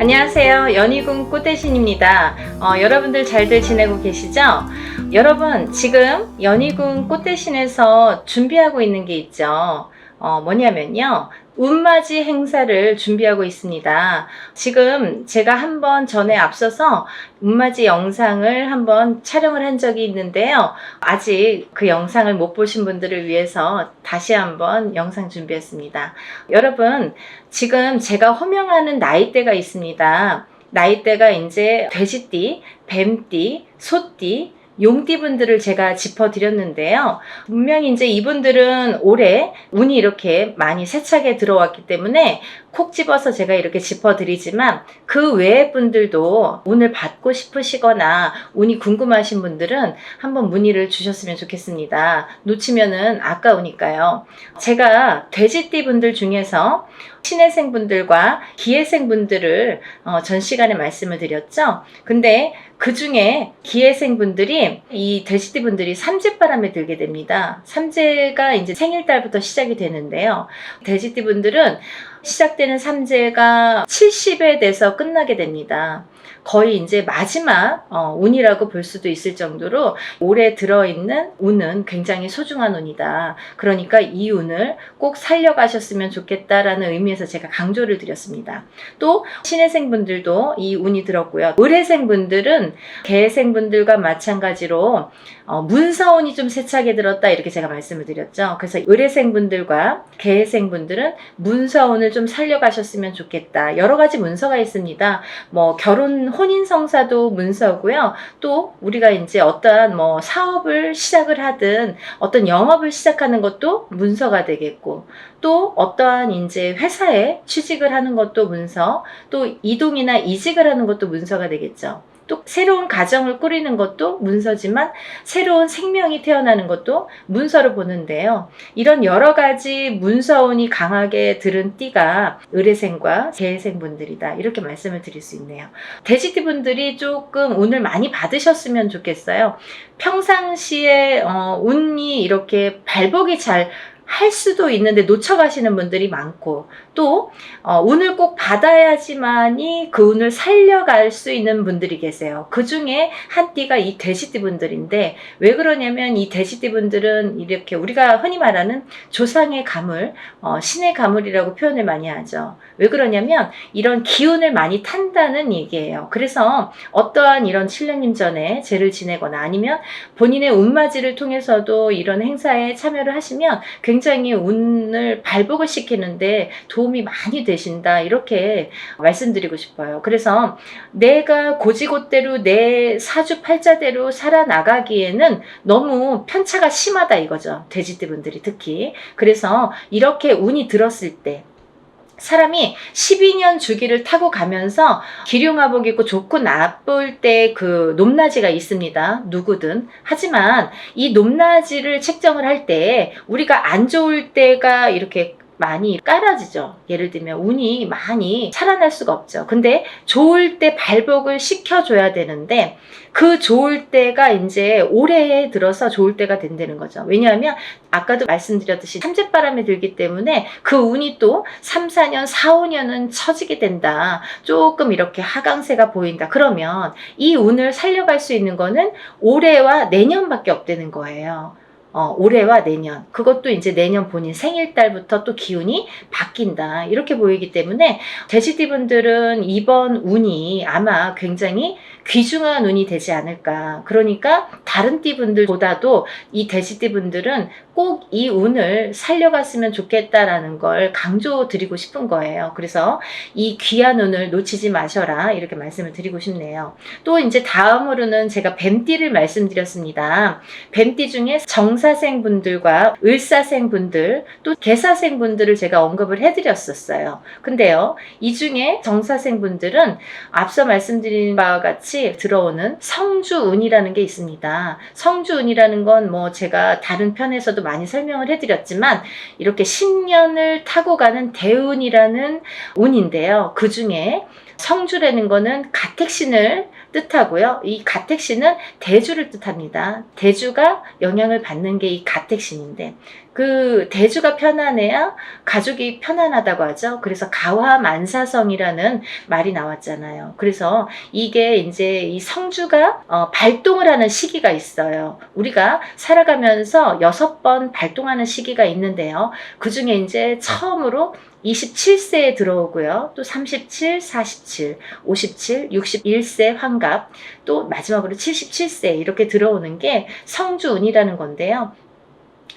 안녕하세요. 연희궁 꽃대신입니다. 여러분들 잘들 지내고 계시죠? 여러분, 지금 연희궁 꽃대신에서 준비하고 있는 게 있죠. 뭐냐면요. 운맞이 행사를 준비하고 있습니다. 지금 제가 한번 전에 앞서서 운맞이 영상을 한번 촬영을 한 적이 있는데요. 아직 그 영상을 못 보신 분들을 위해서 다시 한번 영상 준비했습니다. 여러분, 지금 제가 호명하는 나이대가 있습니다. 나이대가 이제 돼지띠, 뱀띠, 소띠, 용띠분들을 제가 짚어드렸는데요. 분명히 이제 이분들은 올해 운이 이렇게 많이 세차게 들어왔기 때문에 콕 집어서 제가 이렇게 짚어드리지만 그 외의 분들도 운을 받고 싶으시거나 운이 궁금하신 분들은 한번 문의를 주셨으면 좋겠습니다. 놓치면은 아까우니까요. 제가 돼지띠 분들 중에서 신해생 분들과 기해생 분들을 전 시간에 말씀을 드렸죠. 근데 그 중에 기해생 분들이 이 돼지띠 분들이 삼재바람에 들게 됩니다. 삼재가 이제 생일달부터 시작이 되는데요. 돼지띠 분들은 시작되는 삼재가 70에 돼서 끝나게 됩니다. 거의 이제 마지막 운이라고 볼 수도 있을 정도로 올해 들어있는 운은 굉장히 소중한 운이다. 그러니까 이 운을 꼭 살려가셨으면 좋겠다라는 의미에서 제가 강조를 드렸습니다. 또 신해생 분들도 이 운이 들었고요. 을해생 분들은 개해생 분들과 마찬가지로 문서운이 좀 세차게 들었다 이렇게 제가 말씀을 드렸죠. 그래서 을해생 분들과 개해생 분들은 문서운을 좀 살려가셨으면 좋겠다. 여러 가지 문서가 있습니다. 뭐 결혼 혼인성사도 문서고요. 또 우리가 이제 어떠한 뭐 사업을 시작을 하든 어떤 영업을 시작하는 것도 문서가 되겠고, 또 어떠한 이제 회사에 취직을 하는 것도 문서, 또 이동이나 이직을 하는 것도 문서가 되겠죠. 또 새로운 가정을 꾸리는 것도 문서지만 새로운 생명이 태어나는 것도 문서로 보는데요. 이런 여러 가지 문서운이 강하게 들은 띠가 을해생과 개해생 분들이다. 이렇게 말씀을 드릴 수 있네요. 돼지띠 분들이 조금 운을 많이 받으셨으면 좋겠어요. 평상시에 운이 이렇게 발복이 잘 할 수도 있는데 놓쳐가시는 분들이 많고, 또 운을 꼭 받아야지만이 그 운을 살려갈 수 있는 분들이 계세요. 그 중에 한 띠가 이 돼지띠 분들인데, 왜 그러냐면 이 돼지띠 분들은 이렇게 우리가 흔히 말하는 조상의 가물, 신의 가물이라고 표현을 많이 하죠. 왜 그러냐면 이런 기운을 많이 탄다는 얘기예요. 그래서 어떠한 이런 7년님 전에 제를 지내거나 아니면 본인의 운맞이를 통해서도 이런 행사에 참여를 하시면 굉장히 운을 발복을 시키는데 도움이 많이 되신다, 이렇게 말씀드리고 싶어요. 그래서 내가 고지고대로 내 사주팔자대로 살아나가기에는 너무 편차가 심하다 이거죠. 돼지띠 분들이 특히. 그래서 이렇게 운이 들었을 때 사람이 12년 주기를 타고 가면서 기륭화복 입고 좋고 나쁠 때 그 높낮이가 있습니다. 누구든. 하지만 이 높낮이를 책정을 할 때 우리가 안 좋을 때가 이렇게 많이 깔아지죠. 예를 들면 운이 많이 살아날 수가 없죠. 근데 좋을 때 발복을 시켜줘야 되는데 그 좋을 때가 이제 올해에 들어서 좋을 때가 된다는 거죠. 왜냐하면 아까도 말씀드렸듯이 삼재바람이 들기 때문에 그 운이 또 3, 4년, 4, 5년은 처지게 된다. 조금 이렇게 하강세가 보인다. 그러면 이 운을 살려갈 수 있는 거는 올해와 내년밖에 없다는 거예요. 올해와 내년, 그것도 이제 내년 본인 생일달부터 또 기운이 바뀐다, 이렇게 보이기 때문에 돼지띠 분들은 이번 운이 아마 굉장히 귀중한 운이 되지 않을까. 그러니까 다른 띠 분들보다도 이 돼지띠 분들은 꼭 이 운을 살려갔으면 좋겠다라는 걸 강조드리고 싶은 거예요. 그래서 이 귀한 운을 놓치지 마셔라, 이렇게 말씀을 드리고 싶네요. 또 이제 다음으로는 제가 뱀띠를 말씀드렸습니다. 뱀띠 중에 정사생 분들과 을사생 분들, 또 개사생 분들을 제가 언급을 해드렸었어요. 근데요, 이 중에 정사생 분들은 앞서 말씀드린 바와 같이 들어오는 성주운이라는 게 있습니다. 성주운이라는 건 뭐 제가 다른 편에서도 많이 설명을 해드렸지만 이렇게 10년을 타고 가는 대운이라는 운인데요. 그 중에 성주라는 거는 가택신을 뜻하고요. 이 가택신은 대주를 뜻합니다. 대주가 영향을 받는 게 이 가택신인데, 그 대주가 편안해야 가족이 편안하다고 하죠. 그래서 가화만사성이라는 말이 나왔잖아요. 그래서 이게 이제 이 성주가 발동을 하는 시기가 있어요. 우리가 살아가면서 6번 발동하는 시기가 있는데요. 그 중에 이제 처음으로 27세에 들어오고요. 또 37, 47, 57, 61세 환갑, 또 마지막으로 77세 이렇게 들어오는 게 성주운이라는 건데요.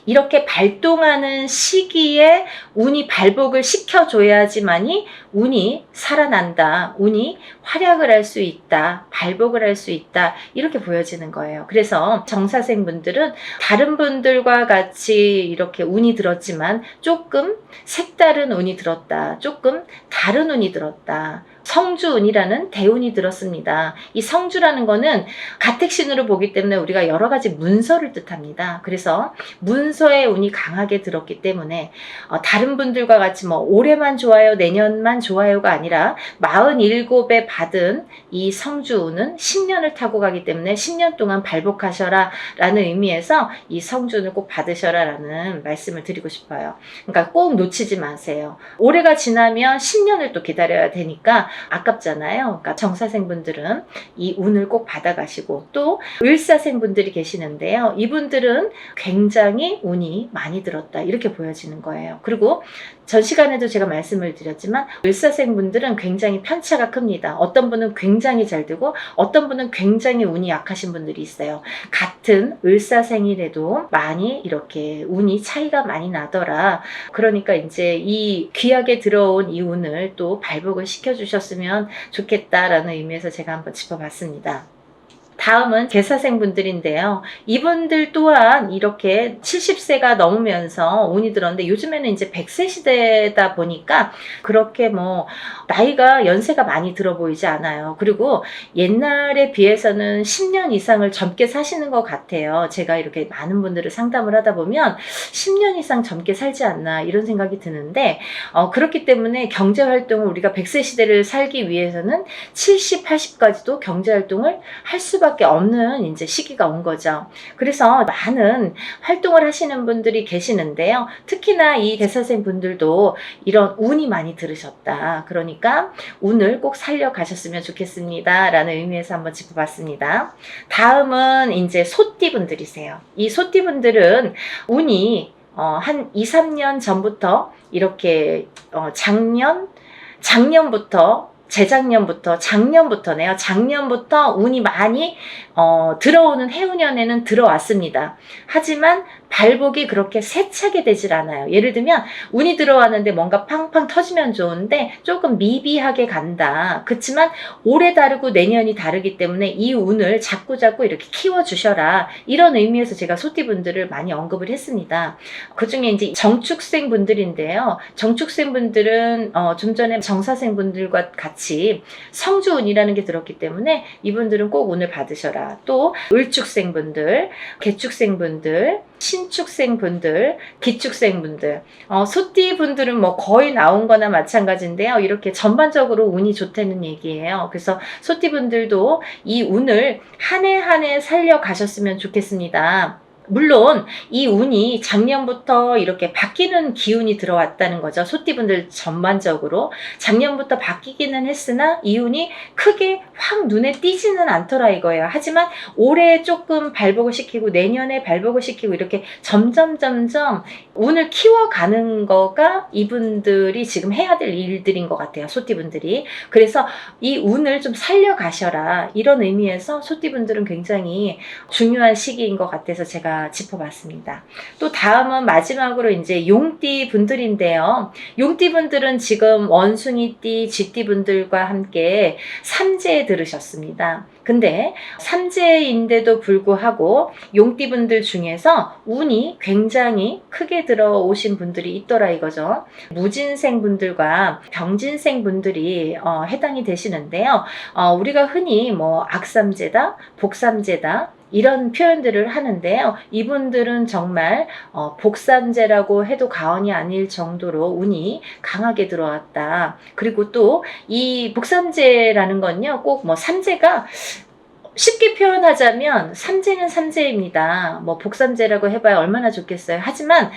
이렇게 발동하는 시기에 운이 발복을 시켜줘야지만이 운이 살아난다. 운이 활약을 할 수 있다. 발복을 할 수 있다. 이렇게 보여지는 거예요. 그래서 정사생분들은 다른 분들과 같이 이렇게 운이 들었지만 조금 색다른 운이 들었다. 조금 다른 운이 들었다. 성주운이라는 대운이 들었습니다. 이 성주라는 거는 가택신으로 보기 때문에 우리가 여러 가지 문서를 뜻합니다. 그래서 문서의 운이 강하게 들었기 때문에 다른 분들과 같이 뭐 올해만 좋아요, 내년만 좋아요가 아니라 47에 받은 이 성주운은 10년을 타고 가기 때문에 10년 동안 발복하셔라 라는 의미에서 이 성주운을 꼭 받으셔라 라는 말씀을 드리고 싶어요. 그러니까 꼭 놓치지 마세요. 올해가 지나면 10년을 또 기다려야 되니까 아깝잖아요. 그러니까 정사생분들은 이 운을 꼭 받아가시고, 또 을사생분들이 계시는데요. 이분들은 굉장히 운이 많이 들었다 이렇게 보여지는 거예요. 그리고 전 시간에도 제가 말씀을 드렸지만 을사생분들은 굉장히 편차가 큽니다. 어떤 분은 굉장히 잘 되고 어떤 분은 굉장히 운이 약하신 분들이 있어요. 같은 을사생이라도 많이 이렇게 운이 차이가 많이 나더라. 그러니까 이제 이 귀하게 들어온 이 운을 또 발복을 시켜주셨으면 좋겠다라는 의미에서 제가 한번 짚어봤습니다. 다음은 개사생분들인데요. 이분들 또한 이렇게 70세가 넘으면서 운이 들었는데 요즘에는 이제 100세 시대다 보니까 그렇게 뭐 나이가 연세가 많이 들어 보이지 않아요. 그리고 옛날에 비해서는 10년 이상을 젊게 사시는 것 같아요. 제가 이렇게 많은 분들을 상담을 하다 보면 10년 이상 젊게 살지 않나 이런 생각이 드는데 그렇기 때문에 경제활동을 우리가 100세 시대를 살기 위해서는 70, 80까지도 경제활동을 할 수밖에 없는 이제 시기가 온 거죠. 그래서 많은 활동을 하시는 분들이 계시는데요. 특히나 이 대사생 분들도 이런 운이 많이 들으셨다. 그러니까 운을 꼭 살려가셨으면 좋겠습니다. 라는 의미에서 한번 짚어봤습니다. 다음은 이제 소띠 분들이세요. 이 소띠 분들은 운이 한 2, 3년 전부터 이렇게 작년부터네요. 작년부터 운이 많이 들어오는 해운년에는 들어왔습니다. 하지만 발복이 그렇게 세차게 되질 않아요. 예를 들면 운이 들어왔는데 뭔가 팡팡 터지면 좋은데 조금 미비하게 간다. 그렇지만 올해 다르고 내년이 다르기 때문에 이 운을 자꾸자꾸 이렇게 키워주셔라. 이런 의미에서 제가 소띠분들을 많이 언급을 했습니다. 그 중에 이제 정축생 분들인데요. 정축생 분들은 좀 전에 정사생 분들과 같이 성주운이라는 게 들었기 때문에 이분들은 꼭 운을 받으셔라. 또 을축생 분들, 개축생 분들, 신축생 분들, 기축생 분들, 소띠 분들은 뭐 거의 나온 거나 마찬가지인데요. 이렇게 전반적으로 운이 좋다는 얘기예요. 그래서 소띠 분들도 이 운을 한 해 한 해 살려 가셨으면 좋겠습니다. 물론 이 운이 작년부터 이렇게 바뀌는 기운이 들어왔다는 거죠. 소띠분들 전반적으로 작년부터 바뀌기는 했으나 이 운이 크게 확 눈에 띄지는 않더라 이거예요. 하지만 올해 조금 발복을 시키고 내년에 발복을 시키고 이렇게 점점 운을 키워가는 거가 이분들이 지금 해야 될 일들인 것 같아요. 소띠분들이. 그래서 이 운을 좀 살려가셔라 이런 의미에서 소띠분들은 굉장히 중요한 시기인 것 같아서 제가 짚어봤습니다. 또 다음은 마지막으로 이제 용띠 분들인데요. 용띠 분들은 지금 원숭이띠, 쥐띠 분들과 함께 삼재에 들으셨습니다. 근데 삼재인데도 불구하고 용띠 분들 중에서 운이 굉장히 크게 들어오신 분들이 있더라 이거죠. 무진생 분들과 병진생 분들이 해당이 되시는데요. 우리가 흔히 뭐 악삼재다, 복삼재다 이런 표현들을 하는데요. 이분들은 정말 복삼재라고 해도 과언이 아닐 정도로 운이 강하게 들어왔다. 그리고 또 이 복삼재라는 건요. 꼭 뭐 삼재가 쉽게 표현하자면 삼재는 삼재입니다. 뭐 복삼재라고 해봐야 얼마나 좋겠어요. 하지만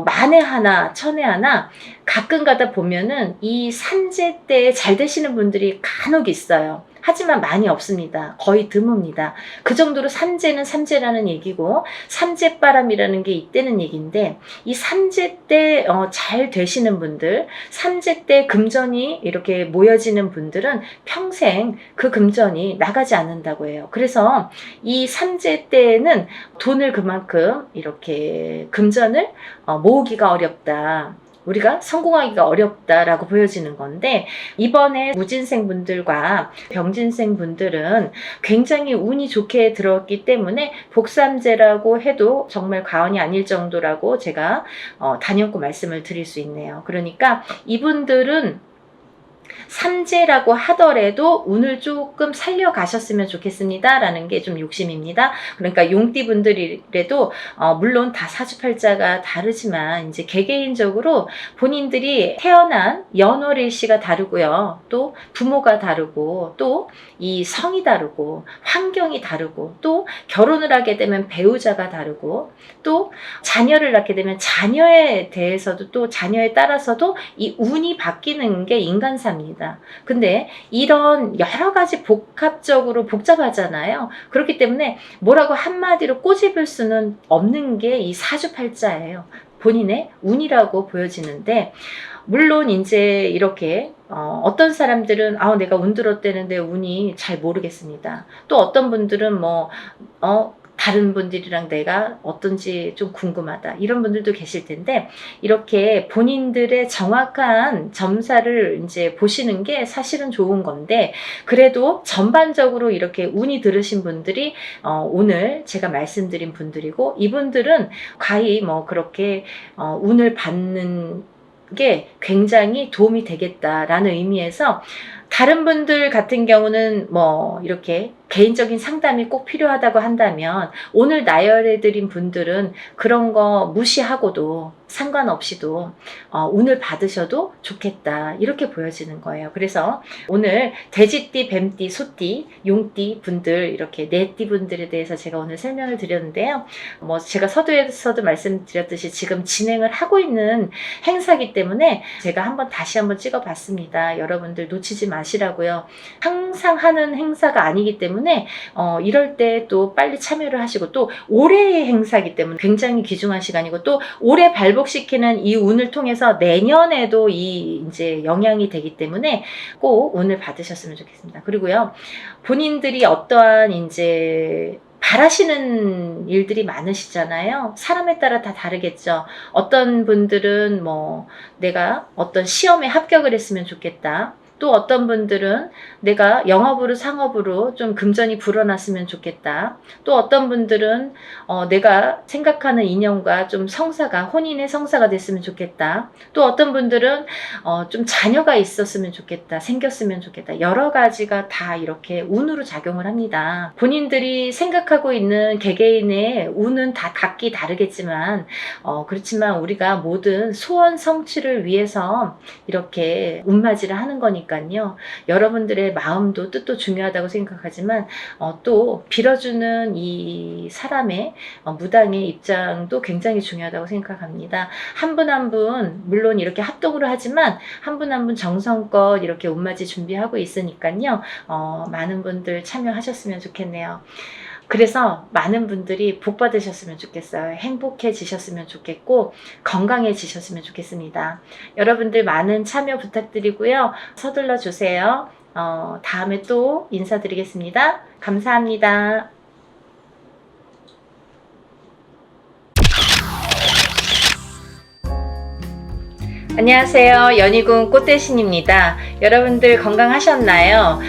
만에 하나 천에 하나 가끔 가다 보면은 이 삼재 때 잘 되시는 분들이 간혹 있어요. 하지만 많이 없습니다. 거의 드뭅니다. 그 정도로 삼재는 삼재라는 얘기고 삼재바람이라는 게 있다는 얘기인데, 이 삼재 때 잘 되시는 분들, 삼재 때 금전이 이렇게 모여지는 분들은 평생 그 금전이 나가지 않는다고 해요. 그래서 이 삼재 때는 돈을 그만큼 이렇게 금전을 모으기가 어렵다. 우리가 성공하기가 어렵다라고 보여지는 건데, 이번에 무진생 분들과 병진생 분들은 굉장히 운이 좋게 들어왔기 때문에 복삼재라고 해도 정말 과언이 아닐 정도라고 제가 단연코 말씀을 드릴 수 있네요. 그러니까 이분들은 삼재라고 하더라도 운을 조금 살려가셨으면 좋겠습니다 라는 게 좀 욕심입니다. 그러니까 용띠 분들이라도 물론 다 사주팔자가 다르지만 이제 개개인적으로 본인들이 태어난 연월일시가 다르고요, 또 부모가 다르고, 또 이 성이 다르고, 환경이 다르고, 또 결혼을 하게 되면 배우자가 다르고, 또 자녀를 낳게 되면 자녀에 대해서도, 또 자녀에 따라서도 이 운이 바뀌는 게 인간사입니다. 근데 이런 여러 가지 복합적으로 복잡하잖아요. 그렇기 때문에 뭐라고 한마디로 꼬집을 수는 없는 게 이 사주팔자예요. 본인의 운이라고 보여지는데, 물론 이제 이렇게 어떤 사람들은 내가 운 들었다는데 운이 잘 모르겠습니다. 또 어떤 분들은 다른 분들이랑 내가 어떤지 좀 궁금하다, 이런 분들도 계실 텐데, 이렇게 본인들의 정확한 점사를 이제 보시는 게 사실은 좋은 건데, 그래도 전반적으로 이렇게 운이 들으신 분들이 오늘 제가 말씀드린 분들이고, 이분들은 과히 그렇게 운을 받는 게 굉장히 도움이 되겠다라는 의미에서, 다른 분들 같은 경우는 이렇게 개인적인 상담이 꼭 필요하다고 한다면, 오늘 나열해드린 분들은 그런 거 무시하고도 상관없이도 운을 받으셔도 좋겠다, 이렇게 보여지는 거예요. 그래서 오늘 돼지띠, 뱀띠, 소띠, 용띠 분들, 이렇게 네 띠 분들에 대해서 제가 오늘 설명을 드렸는데요. 제가 서두에서도 말씀드렸듯이 지금 진행을 하고 있는 행사이기 때문에 제가 다시 한번 찍어봤습니다. 여러분들 놓치지 마시라고요. 항상 하는 행사가 아니기 때문에 이럴 때 또 빨리 참여를 하시고, 또 올해의 행사이기 때문에 굉장히 귀중한 시간이고, 또 올해 발복시키는 이 운을 통해서 내년에도 이제 영향이 되기 때문에 꼭 운을 받으셨으면 좋겠습니다. 그리고요, 본인들이 어떠한 이제 바라시는 일들이 많으시잖아요. 사람에 따라 다 다르겠죠. 어떤 분들은 내가 어떤 시험에 합격을 했으면 좋겠다. 또 어떤 분들은 내가 영업으로 상업으로 좀 금전이 불어났으면 좋겠다. 또 어떤 분들은 내가 생각하는 인연과 좀 혼인의 성사가 됐으면 좋겠다. 또 어떤 분들은 좀 자녀가 있었으면 좋겠다, 생겼으면 좋겠다. 여러 가지가 다 이렇게 운으로 작용을 합니다. 본인들이 생각하고 있는 개개인의 운은 다 각기 다르겠지만, 그렇지만 우리가 모든 소원 성취를 위해서 이렇게 운맞이를 하는 거니까요. 여러분들의 마음도 뜻도 중요하다고 생각하지만, 또 빌어주는 이 사람의 무당의 입장도 굉장히 중요하다고 생각합니다. 한 분 한 분 물론 이렇게 합동으로 하지만 한 분 한 분 정성껏 이렇게 운맞이 준비하고 있으니까요. 많은 분들 참여하셨으면 좋겠네요. 그래서 많은 분들이 복 받으셨으면 좋겠어요. 행복해지셨으면 좋겠고, 건강해지셨으면 좋겠습니다. 여러분들 많은 참여 부탁드리고요. 서둘러 주세요. 다음에 또 인사드리겠습니다. 감사합니다. 안녕하세요. 연희궁 꽃대신입니다. 여러분들 건강하셨나요?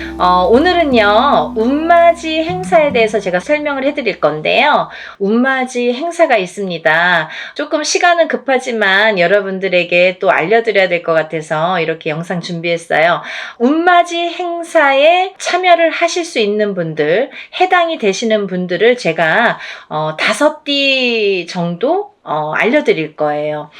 오늘은요, 운맞이 행사에 대해서 제가 설명을 해드릴 건데요. 운맞이 행사가 있습니다. 조금 시간은 급하지만 여러분들에게 또 알려드려야 될 것 같아서 이렇게 영상 준비했어요. 운맞이 행사에 참여를 하실 수 있는 분들, 해당이 되시는 분들을 제가 5띠 정도 알려드릴 거예요.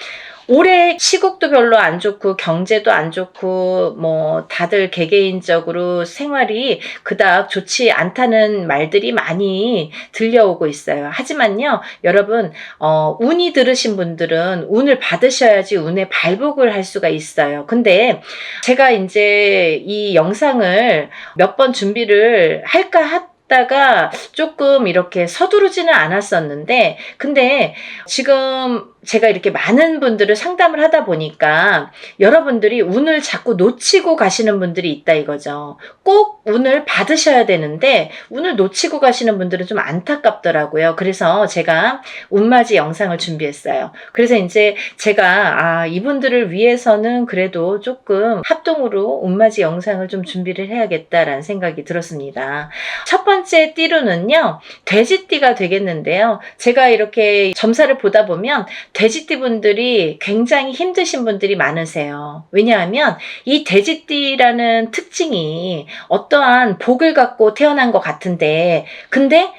올해 시국도 별로 안 좋고 경제도 안 좋고 뭐 다들 개개인적으로 생활이 그닥 좋지 않다는 말들이 많이 들려오고 있어요. 하지만요, 여러분, 운이 들으신 분들은 운을 받으셔야지 운의 발복을 할 수가 있어요. 근데 제가 이제 이 영상을 몇 번 준비를 할까 하다가 조금 이렇게 서두르지는 않았었는데, 근데 지금 제가 이렇게 많은 분들을 상담을 하다 보니까 여러분들이 운을 자꾸 놓치고 가시는 분들이 있다 이거죠. 꼭 운을 받으셔야 되는데 운을 놓치고 가시는 분들은 좀 안타깝더라고요. 그래서 제가 운맞이 영상을 준비했어요. 그래서 이제 제가 이분들을 위해서는 그래도 조금 합동으로 운맞이 영상을 좀 준비를 해야겠다라는 생각이 들었습니다. 첫 번째 띠로는요, 돼지띠가 되겠는데요. 제가 이렇게 점사를 보다 보면 돼지띠 분들이 굉장히 힘드신 분들이 많으세요. 왜냐하면 이 돼지띠라는 특징이 어떠한 복을 갖고 태어난 것 같은데, 근데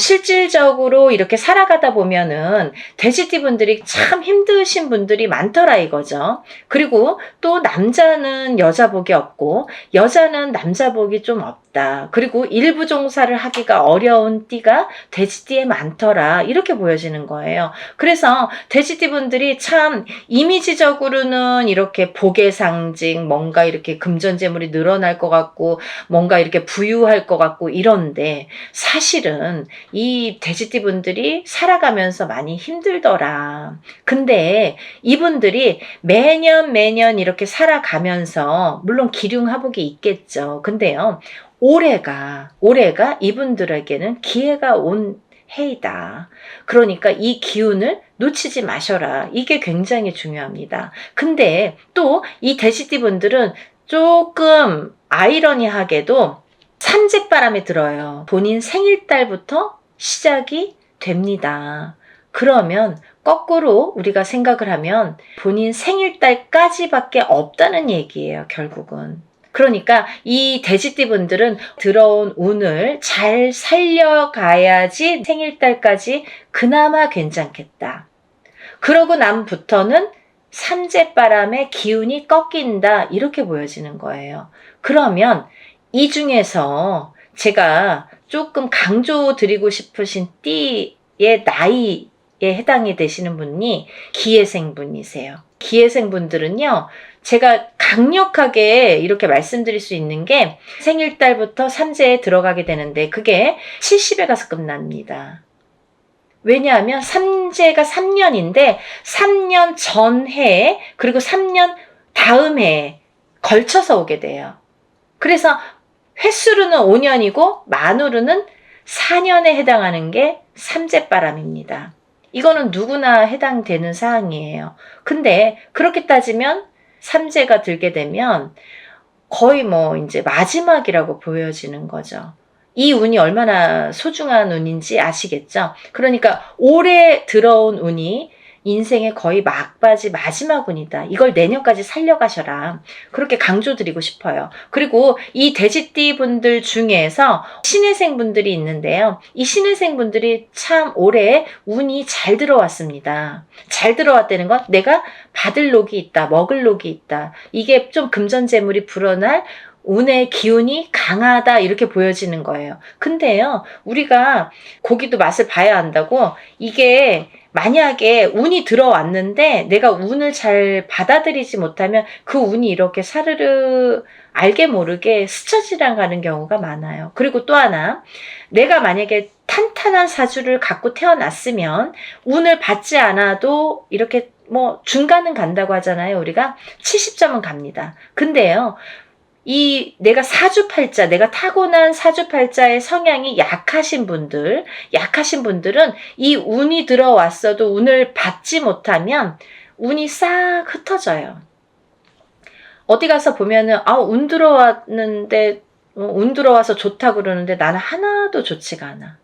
실질적으로 이렇게 살아가다 보면은 돼지띠 분들이 참 힘드신 분들이 많더라 이거죠. 그리고 또 남자는 여자 복이 없고 여자는 남자 복이 좀 없다. 그리고 일부 종사를 하기가 어려운 띠가 돼지띠에 많더라. 이렇게 보여지는 거예요. 그래서 돼지띠 분들이 참 이미지적으로는 이렇게 복의 상징, 뭔가 이렇게 금전재물이 늘어날 것 같고 뭔가 이렇게 부유할 것 같고 이런데, 사실은 이 돼지띠 분들이 살아가면서 많이 힘들더라. 근데 이분들이 매년 이렇게 살아가면서 물론 기륭하복이 있겠죠. 근데요, 올해가 이분들에게는 기회가 온 해이다. 그러니까 이 기운을 놓치지 마셔라. 이게 굉장히 중요합니다. 근데 또 이 돼지띠 분들은 조금 아이러니하게도 삼재바람에 들어요. 본인 생일달부터 시작이 됩니다. 그러면 거꾸로 우리가 생각을 하면 본인 생일달까지밖에 없다는 얘기예요, 결국은. 그러니까 이 돼지띠 분들은 들어온 운을 잘 살려가야지 생일달까지 그나마 괜찮겠다. 그러고 남부터는 삼재바람의 기운이 꺾인다, 이렇게 보여지는 거예요. 그러면 이 중에서 제가 조금 강조드리고 싶으신 띠의 나이에 해당이 되시는 분이 기해생분이세요. 기해생분들은요, 제가 강력하게 이렇게 말씀드릴 수 있는 게 생일달부터 삼재에 들어가게 되는데 그게 70에 가서 끝납니다. 왜냐하면 삼재가 3년인데 3년 전해 그리고 3년 다음 해에 걸쳐서 오게 돼요. 그래서 횟수로는 5년이고 만으로는 4년에 해당하는 게 삼재바람입니다. 이거는 누구나 해당되는 사항이에요. 근데 그렇게 따지면 삼재가 들게 되면 거의 뭐 이제 마지막이라고 보여지는 거죠. 이 운이 얼마나 소중한 운인지 아시겠죠? 그러니까 올해 들어온 운이 인생의 거의 막바지 마지막 운이다. 이걸 내년까지 살려가셔라. 그렇게 강조드리고 싶어요. 그리고 이 돼지띠 분들 중에서 신해생 분들이 있는데요. 이 신해생 분들이 참 올해 운이 잘 들어왔습니다. 잘 들어왔다는 건 내가 받을 녹이 있다, 먹을 녹이 있다. 이게 좀 금전재물이 불어날 운의 기운이 강하다, 이렇게 보여지는 거예요. 근데요, 우리가 고기도 맛을 봐야 한다고, 이게 만약에 운이 들어왔는데 내가 운을 잘 받아들이지 못하면 그 운이 이렇게 사르르 알게 모르게 스쳐 지나가는 경우가 많아요. 그리고 또 하나, 내가 만약에 탄탄한 사주를 갖고 태어났으면 운을 받지 않아도 이렇게 뭐 중간은 간다고 하잖아요. 우리가 70점은 갑니다. 근데요, 내가 사주팔자, 내가 타고난 사주팔자의 성향이 약하신 분들은 이 운이 들어왔어도 운을 받지 못하면 운이 싹 흩어져요. 어디 가서 보면은, 운 들어왔는데, 운 들어와서 좋다 그러는데 나는 하나도 좋지가 않아.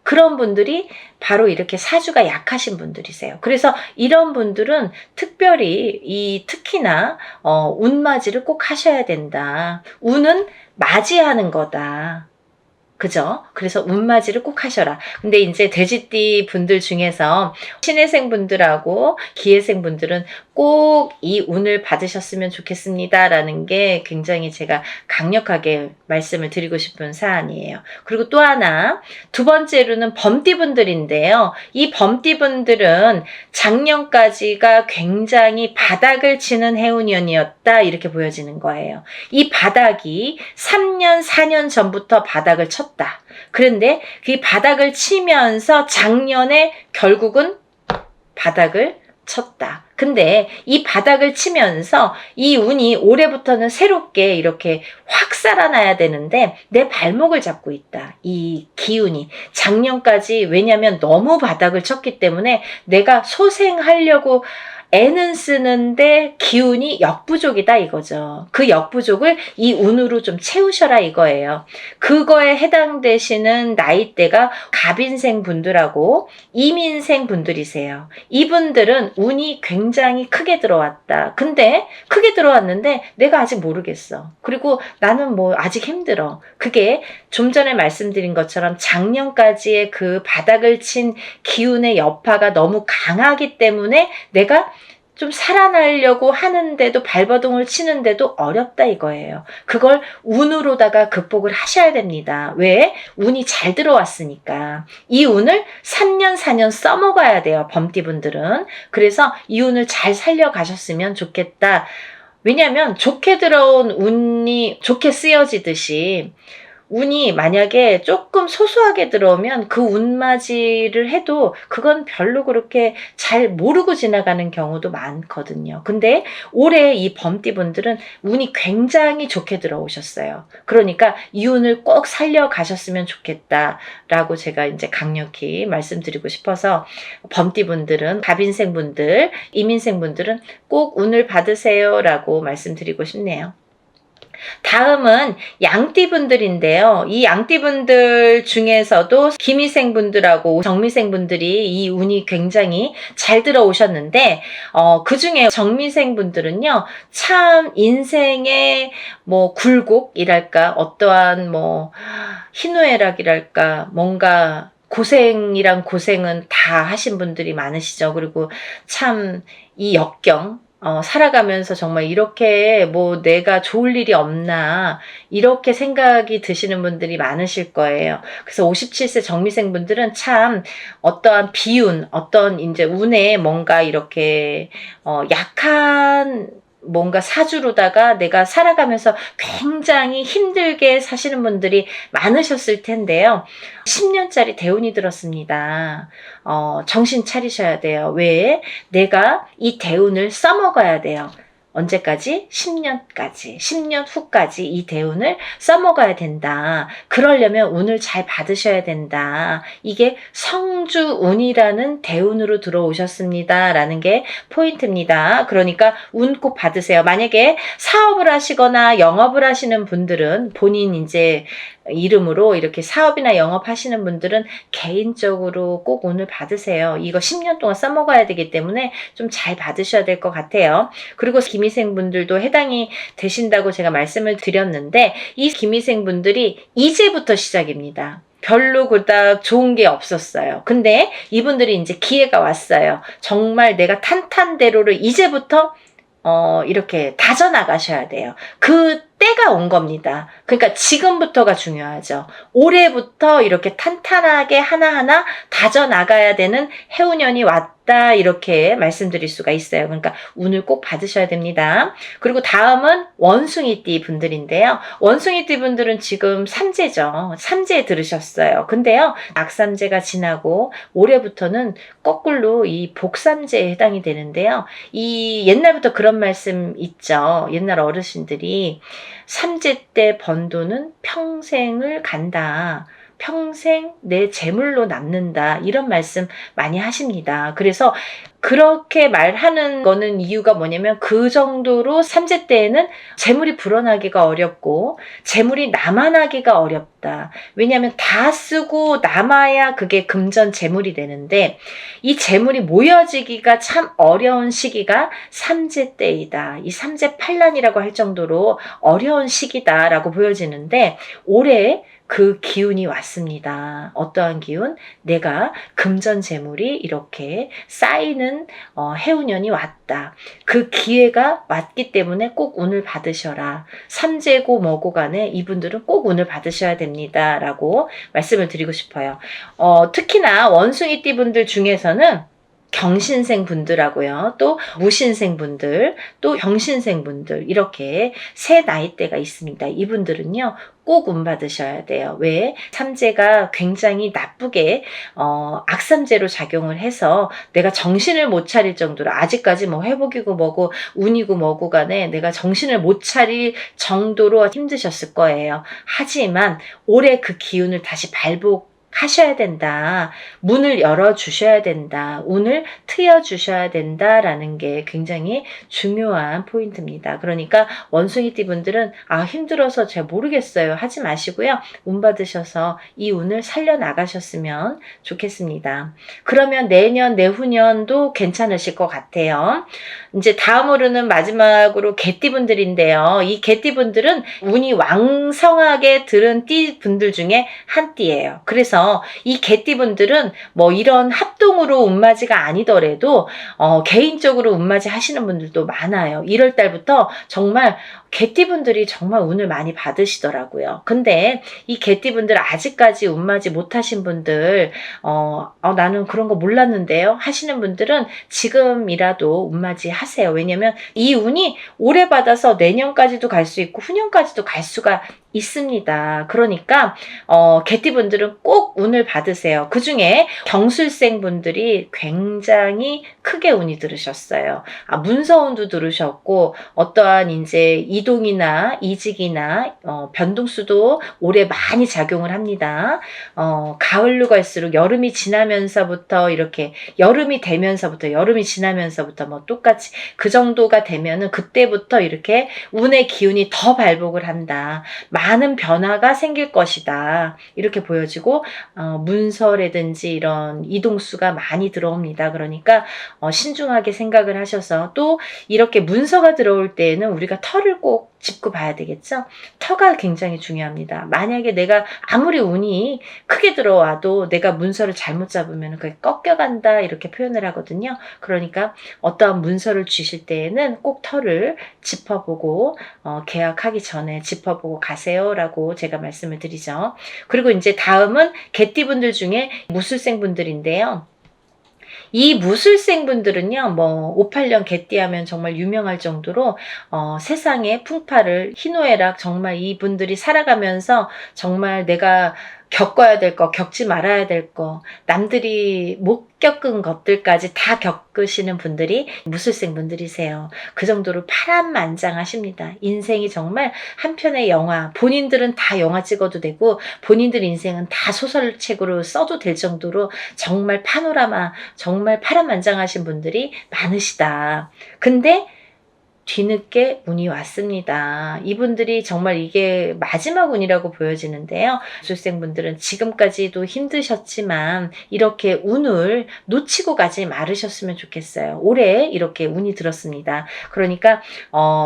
그런 분들이 바로 이렇게 사주가 약하신 분들이세요. 그래서 이런 분들은 특별히 특히나 운맞이를 꼭 하셔야 된다. 운은 맞이하는 거다. 그죠? 그래서 운맞이를 꼭 하셔라. 근데 이제 돼지띠 분들 중에서 신해생 분들하고 기해생 분들은 꼭 이 운을 받으셨으면 좋겠습니다. 라는 게 굉장히 제가 강력하게 말씀을 드리고 싶은 사안이에요. 그리고 또 하나, 두 번째로는 범띠 분들인데요. 이 범띠 분들은 작년까지가 굉장히 바닥을 치는 해운년이었다. 이렇게 보여지는 거예요. 이 바닥이 3년, 4년 전부터 바닥을 쳤다. 그런데 그 바닥을 치면서 작년에 결국은 바닥을 쳤다. 근데 이 바닥을 치면서 이 운이 올해부터는 새롭게 이렇게 확 살아나야 되는데 내 발목을 잡고 있다. 이 기운이. 작년까지 왜냐면 너무 바닥을 쳤기 때문에 내가 소생하려고 애는 쓰는데 기운이 역부족이다 이거죠. 그 역부족을 이 운으로 좀 채우셔라 이거예요. 그거에 해당되시는 나이대가 갑인생 분들하고 이민생 분들이세요. 이분들은 운이 굉장히 크게 들어왔다. 근데 크게 들어왔는데 내가 아직 모르겠어. 그리고 나는 뭐 아직 힘들어. 그게 좀 전에 말씀드린 것처럼 작년까지의 그 바닥을 친 기운의 여파가 너무 강하기 때문에 내가 좀 살아나려고 하는데도 발버둥을 치는데도 어렵다 이거예요. 그걸 운으로다가 극복을 하셔야 됩니다. 왜? 운이 잘 들어왔으니까. 이 운을 3년 4년 써먹어야 돼요. 범띠분들은. 그래서 이 운을 잘 살려가셨으면 좋겠다. 왜냐하면 좋게 들어온 운이 좋게 쓰여지듯이 운이 만약에 조금 소소하게 들어오면 그 운맞이를 해도 그건 별로 그렇게 잘 모르고 지나가는 경우도 많거든요. 근데 올해 이 범띠분들은 운이 굉장히 좋게 들어오셨어요. 그러니까 이 운을 꼭 살려가셨으면 좋겠다라고 제가 이제 강력히 말씀드리고 싶어서 범띠분들은 갑인생분들, 이민생분들은 꼭 운을 받으세요라고 말씀드리고 싶네요. 다음은 양띠분들인데요. 이 양띠분들 중에서도 기미생분들하고 정미생분들이 이 운이 굉장히 잘 들어오셨는데 그 중에 정미생분들은요. 참 인생의 뭐 굴곡이랄까 어떠한 뭐 희노애락이랄까 뭔가 고생이란 고생은 다 하신 분들이 많으시죠. 그리고 참 이 역경 살아가면서 정말 이렇게 뭐 내가 좋을 일이 없나 이렇게 생각이 드시는 분들이 많으실 거예요. 그래서 57세 정미생 분들은 참 어떠한 비운, 어떤 이제 운에 뭔가 이렇게 약한 뭔가 사주로다가 내가 살아가면서 굉장히 힘들게 사시는 분들이 많으셨을 텐데요. 10년짜리 대운이 들었습니다. 정신 차리셔야 돼요. 왜? 내가 이 대운을 써먹어야 돼요. 언제까지? 10년까지. 10년 후까지 이 대운을 써먹어야 된다. 그러려면 운을 잘 받으셔야 된다. 이게 성주운이라는 대운으로 들어오셨습니다. 라는 게 포인트입니다. 그러니까 운 꼭 받으세요. 만약에 사업을 하시거나 영업을 하시는 분들은 본인 이제 이름으로 이렇게 사업이나 영업하시는 분들은 개인적으로 꼭 운을 받으세요. 이거 10년 동안 써먹어야 되기 때문에 좀 잘 받으셔야 될 것 같아요. 그리고 기미생분들도 해당이 되신다고 제가 말씀을 드렸는데 이 기미생분들이 이제부터 시작입니다. 별로 그닥 좋은 게 없었어요. 근데 이분들이 이제 기회가 왔어요. 정말 내가 탄탄대로를 이제부터 이렇게 다져나가셔야 돼요. 그 때가 온 겁니다. 그러니까 지금부터가 중요하죠. 올해부터 이렇게 탄탄하게 하나하나 다져나가야 되는 해운년이 왔다 이렇게 말씀드릴 수가 있어요. 그러니까 운을 꼭 받으셔야 됩니다. 그리고 다음은 원숭이띠 분들인데요. 원숭이띠 분들은 지금 삼재죠. 삼재 들으셨어요. 근데요. 악삼재가 지나고 올해부터는 거꾸로 이 복삼재에 해당이 되는데요. 이 옛날부터 그런 말씀 있죠. 옛날 어르신들이 삼재 때 번 돈은 평생을 간다. 평생 내 재물로 남는다. 이런 말씀 많이 하십니다. 그래서 그렇게 말하는 거는 이유가 뭐냐면 그 정도로 삼재 때에는 재물이 불어나기가 어렵고 재물이 남아나기가 어렵다. 왜냐하면 다 쓰고 남아야 그게 금전 재물이 되는데 이 재물이 모여지기가 참 어려운 시기가 삼재 때이다. 이 삼재 팔란이라고 할 정도로 어려운 시기다라고 보여지는데 올해 그 기운이 왔습니다. 어떠한 기운? 내가 금전 재물이 이렇게 쌓이는 해운년이 왔다. 그 기회가 왔기 때문에 꼭 운을 받으셔라. 삼재고 뭐고 간에 이분들은 꼭 운을 받으셔야 됩니다. 라고 말씀을 드리고 싶어요. 특히나 원숭이띠 분들 중에서는 경신생 분들하고요. 또 무신생 분들, 또 병신생 분들 이렇게 세 나이대가 있습니다. 이분들은요. 꼭 운 받으셔야 돼요. 왜? 삼재가 굉장히 나쁘게 악삼재로 작용을 해서 내가 정신을 못 차릴 정도로 아직까지 뭐 회복이고 뭐고 운이고 뭐고 간에 내가 정신을 못 차릴 정도로 힘드셨을 거예요. 하지만 올해 그 기운을 다시 하셔야 된다. 문을 열어주셔야 된다. 운을 트여주셔야 된다라는 게 굉장히 중요한 포인트입니다. 그러니까 원숭이띠 분들은 힘들어서 잘 모르겠어요. 하지 마시고요. 운 받으셔서 이 운을 살려나가셨으면 좋겠습니다. 그러면 내년, 내후년도 괜찮으실 것 같아요. 이제 다음으로는 마지막으로 개띠 분들인데요. 이 개띠 분들은 운이 왕성하게 들은 띠 분들 중에 한 띠예요. 그래서 이 개띠분들은 뭐 이런 합동으로 운맞이가 아니더라도 개인적으로 운맞이 하시는 분들도 많아요. 1월 달부터 정말 개띠분들이 정말 운을 많이 받으시더라고요. 근데 이 개띠분들 아직까지 운맞이 못하신 분들 나는 그런 거 몰랐는데요 하시는 분들은 지금이라도 운맞이 하세요. 왜냐면 이 운이 올해 받아서 내년까지도 갈 수 있고 후년까지도 갈 수가 있습니다. 그러니까 개띠분들은 꼭 운을 받으세요. 그 중에 경술생 분들이 굉장히 크게 운이 들으셨어요. 문서운도 들으셨고 어떠한 이제 이동이나 이직이나 변동수도 올해 많이 작용을 합니다. 가을로 갈수록 여름이 지나면서부터 이렇게 여름이 지나면서부터 뭐 똑같이 그 정도가 되면은 그때부터 이렇게 운의 기운이 더 발복을 한다. 많은 변화가 생길 것이다. 이렇게 보여지고 문서라든지 이런 이동수가 많이 들어옵니다. 그러니까 신중하게 생각을 하셔서 또 이렇게 문서가 들어올 때에는 우리가 터를 꼭 짚고 봐야 되겠죠. 터가 굉장히 중요합니다. 만약에 내가 아무리 운이 크게 들어와도 내가 문서를 잘못 잡으면 그게 꺾여간다 이렇게 표현을 하거든요. 그러니까 어떠한 문서를 주실 때에는 꼭 터를 짚어보고 계약하기 전에 짚어보고 가세요라고 제가 말씀을 드리죠. 그리고 이제 다음은 개띠분들 중에 무술생 분들인데요. 이 무술생 분들은요, 뭐 58년 개띠하면 정말 유명할 정도로 세상의 풍파를 희노애락 정말 이분들이 살아가면서 정말 내가 겪어야 될 거, 겪지 말아야 될 거, 남들이 못 겪은 것들까지 다 겪으시는 분들이 무술생 분들이세요. 그 정도로 파란만장하십니다. 인생이 정말 한 편의 영화, 본인들은 다 영화 찍어도 되고 본인들 인생은 다 소설책으로 써도 될 정도로 정말 파노라마, 정말 파란만장하신 분들이 많으시다. 근데 뒤늦게 운이 왔습니다. 이분들이 정말 이게 마지막 운이라고 보여지는데요. 무술생분들은 지금까지도 힘드셨지만 이렇게 운을 놓치고 가지 말으셨으면 좋겠어요. 올해 이렇게 운이 들었습니다. 그러니까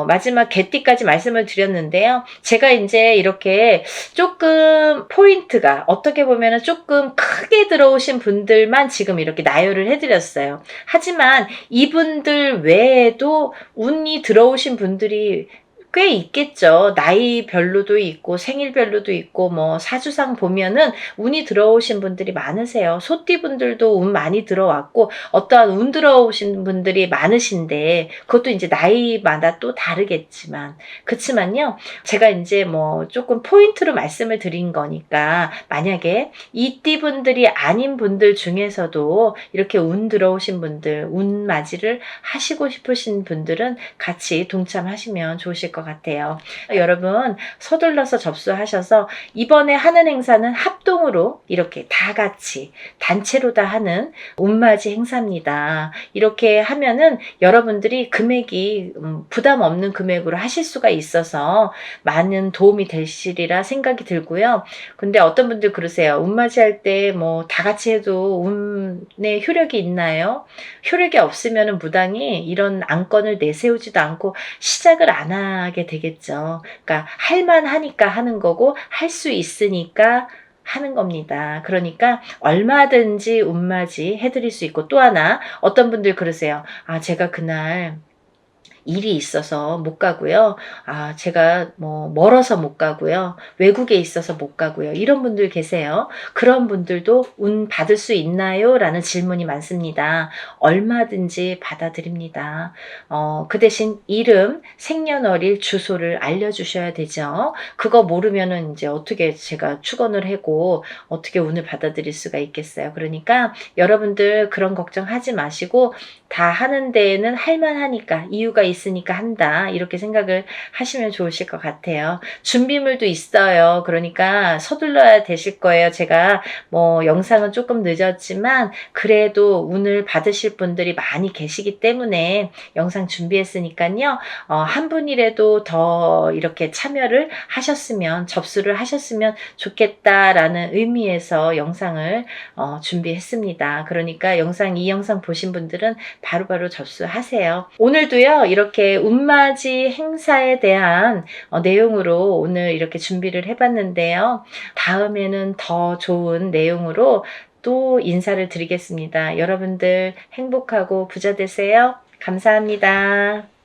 마지막 개띠까지 말씀을 드렸는데요. 제가 이제 이렇게 조금 포인트가 어떻게 보면 조금 크게 들어오신 분들만 지금 이렇게 나열을 해드렸어요. 하지만 이분들 외에도 운이 들어오신 분들이 꽤 있겠죠. 나이별로도 있고 생일별로도 있고 뭐 사주상 보면은 운이 들어오신 분들이 많으세요. 소띠분들도 운 많이 들어왔고 어떠한 운 들어오신 분들이 많으신데 그것도 이제 나이마다 또 다르겠지만 그치만요. 제가 이제 뭐 조금 포인트로 말씀을 드린 거니까 만약에 이 띠분들이 아닌 분들 중에서도 이렇게 운 들어오신 분들 운 맞이를 하시고 싶으신 분들은 같이 동참하시면 좋으실 것 같아요. 여러분 서둘러서 접수하셔서 이번에 하는 행사는 합동으로 이렇게 다 같이 단체로 다 하는 운맞이 행사입니다. 이렇게 하면은 여러분들이 금액이 부담 없는 금액으로 하실 수가 있어서 많은 도움이 되시리라 생각이 들고요. 근데 어떤 분들 그러세요. 운맞이 할 때 뭐 다 같이 해도 운에 효력이 있나요? 효력이 없으면 무당이 이런 안건을 내세우지도 않고 시작을 안 임하게 되겠죠. 그러니까 할만하니까 하는 거고 할 수 있으니까 하는 겁니다. 그러니까 얼마든지 운맞이 해드릴 수 있고, 또 하나 어떤 분들 그러세요. 아, 제가 그날 일이 있어서 못 가고요. 아, 제가 뭐 멀어서 못 가고요. 외국에 있어서 못 가고요. 이런 분들 계세요. 그런 분들도 운 받을 수 있나요? 라는 질문이 많습니다. 얼마든지 받아드립니다. 그 대신 이름, 생년월일, 주소를 알려주셔야 되죠. 그거 모르면은 이제 어떻게 제가 축원을 하고 어떻게 운을 받아들일 수가 있겠어요. 그러니까 여러분들 그런 걱정하지 마시고, 다 하는 데에는 할만하니까, 이유가 있으니까 한다, 이렇게 생각을 하시면 좋으실 것 같아요. 준비물도 있어요. 그러니까 서둘러야 되실 거예요. 제가 뭐 영상은 조금 늦었지만 그래도 운을 받으실 분들이 많이 계시기 때문에 영상 준비했으니까요. 한 분이라도 더 이렇게 참여를 하셨으면, 접수를 하셨으면 좋겠다라는 의미에서 영상을 준비했습니다. 그러니까 이 영상 보신 분들은 바로바로 접수하세요. 오늘도요, 이렇게 운맞이 행사에 대한 내용으로 오늘 이렇게 준비를 해봤는데요. 다음에는 더 좋은 내용으로 또 인사를 드리겠습니다. 여러분들 행복하고 부자 되세요. 감사합니다.